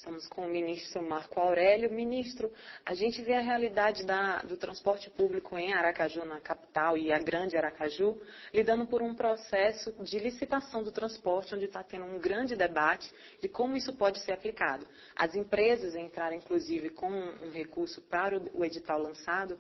estamos com o ministro Marco Aurélio. Ministro, a gente vê a realidade do transporte público em Aracaju, na capital, e a grande Aracaju, lidando por um processo de licitação do transporte, onde está tendo um grande debate de como isso pode ser aplicado. As empresas entraram, inclusive, com um recurso para o edital lançado,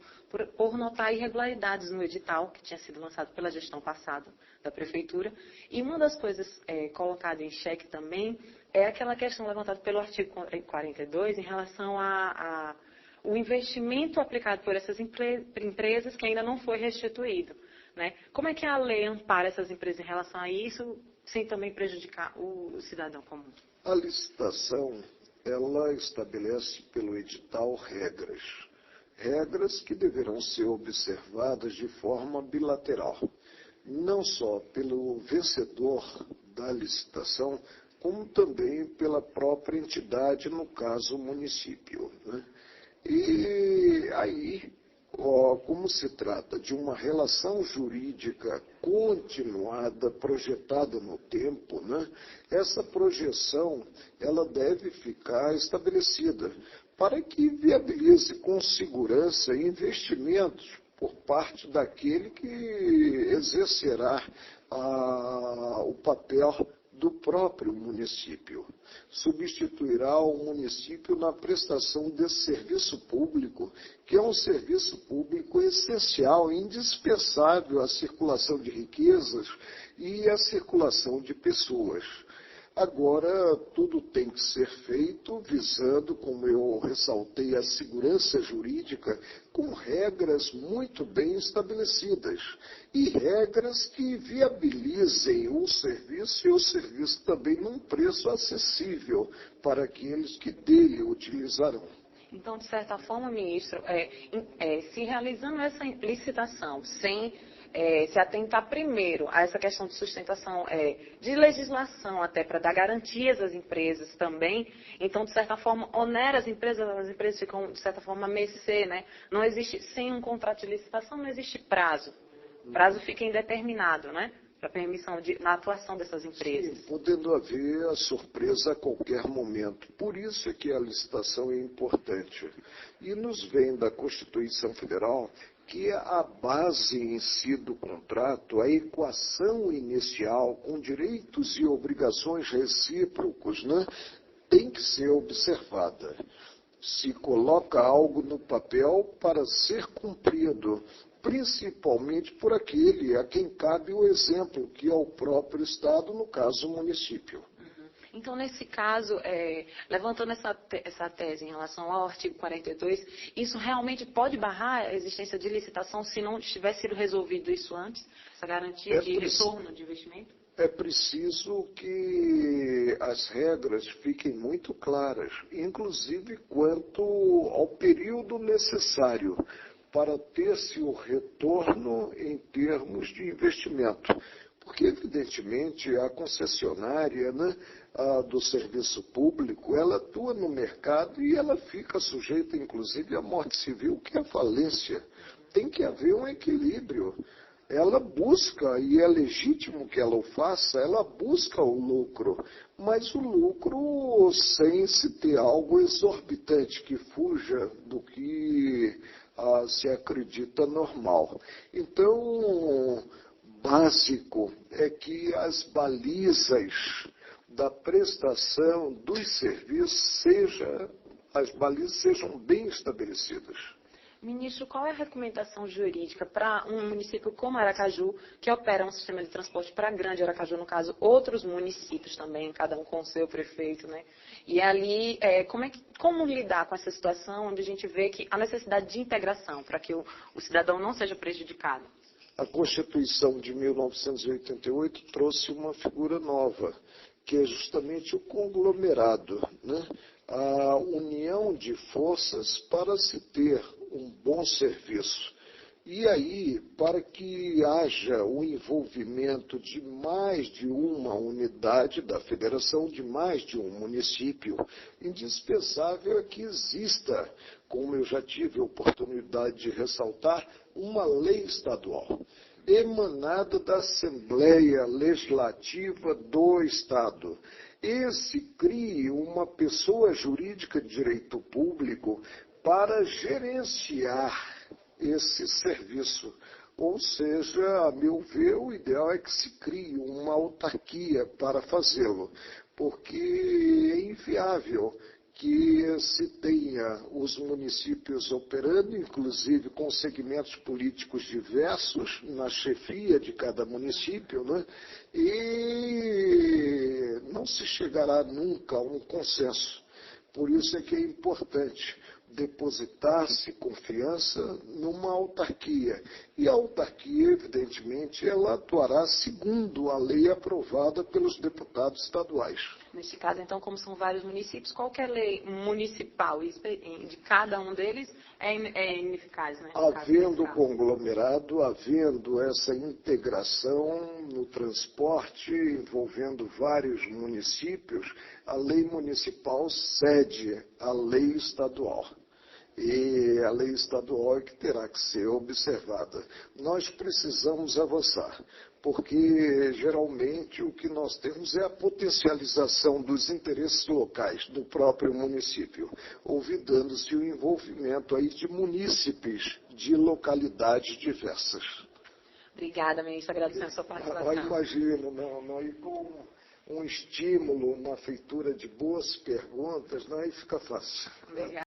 por notar irregularidades no edital, que tinha sido lançado pela gestão passada da Prefeitura. E uma das coisas colocadas em xeque também é aquela questão levantada pelo artigo 42 em relação ao investimento aplicado por essas empresas que ainda não foi restituído, né? Como é que a lei ampara essas empresas em relação a isso, sem também prejudicar o cidadão comum? A licitação, ela estabelece pelo edital regras que deverão ser observadas de forma bilateral, não só pelo vencedor da licitação, como também pela própria entidade, no caso o município, né? E aí, como se trata de uma relação jurídica continuada, projetada no tempo, né? Essa projeção ela deve ficar estabelecida para que viabilize com segurança investimentos por parte daquele que exercerá o papel do próprio município. Substituirá o município na prestação desse serviço público, que é um serviço público essencial, indispensável à circulação de riquezas e à circulação de pessoas. Agora, tudo tem que ser feito visando, como eu ressaltei, a segurança jurídica, com regras muito bem estabelecidas e regras que viabilizem o serviço e o serviço também num preço acessível para aqueles que dele utilizarão. Então, de certa forma, ministro, se realizando essa licitação sem se atentar primeiro a essa questão de sustentação, de legislação até para dar garantias às empresas também, então, de certa forma, onera as empresas ficam, de certa forma, a mercê, né? Não existe, sem um contrato de licitação, não existe prazo. O prazo fica indeterminado, né? Para permissão na atuação dessas empresas. Sim, podendo haver a surpresa a qualquer momento. Por isso é que a licitação é importante. E nos vem da Constituição Federal que a base em si do contrato, a equação inicial com direitos e obrigações recíprocos, né, tem que ser observada. Se coloca algo no papel para ser cumprido, principalmente por aquele a quem cabe o exemplo, que é o próprio Estado, no caso o município. Então, nesse caso, levantando essa tese em relação ao artigo 42, isso realmente pode barrar a existência de licitação se não tivesse sido resolvido isso antes, essa garantia de retorno de investimento? É preciso que as regras fiquem muito claras, inclusive quanto ao período necessário para ter-se o retorno em termos de investimento. Porque, evidentemente, a concessionária, né, do serviço público, ela atua no mercado e ela fica sujeita, inclusive, à morte civil, que é a falência. Tem que haver um equilíbrio. Ela busca, e é legítimo que ela o faça, ela busca o lucro, mas o lucro sem se ter algo exorbitante que fuja do que se acredita normal. Então, básico é que as balizas da prestação dos serviços sejam bem estabelecidas. Ministro, qual é a recomendação jurídica para um município como Aracaju, que opera um sistema de transporte para a grande Aracaju, no caso, outros municípios também, cada um com o seu prefeito, né? E ali, como lidar com essa situação onde a gente vê que a necessidade de integração, para que o cidadão não seja prejudicado? A Constituição de 1988 trouxe uma figura nova, que é justamente o conglomerado, né? A união de forças para se ter um bom serviço. E aí, para que haja o envolvimento de mais de uma unidade da federação, de mais de um município, indispensável é que exista, como eu já tive a oportunidade de ressaltar, uma lei estadual. emanada da Assembleia Legislativa do Estado. E se crie uma pessoa jurídica de direito público para gerenciar esse serviço. Ou seja, a meu ver, o ideal é que se crie uma autarquia para fazê-lo, porque é inviável que se tenha os municípios operando, inclusive com segmentos políticos diversos, na chefia de cada município, né? E não se chegará nunca a um consenso. Por isso é que é importante depositar-se confiança numa autarquia. E a autarquia, evidentemente, ela atuará segundo a lei aprovada pelos deputados estaduais. Neste caso, então, como são vários municípios, qualquer lei municipal de cada um deles é ineficaz, né? Havendo conglomerado, havendo essa integração no transporte envolvendo vários municípios, a lei municipal cede à lei estadual. E a lei estadual é que terá que ser observada. Nós precisamos avançar, porque geralmente o que nós temos é a potencialização dos interesses locais do próprio município, olvidando-se o envolvimento aí de munícipes de localidades diversas. Obrigada, ministro. Agradecendo a sua participação. Imagino, e com um estímulo, uma feitura de boas perguntas, aí fica fácil. Obrigada.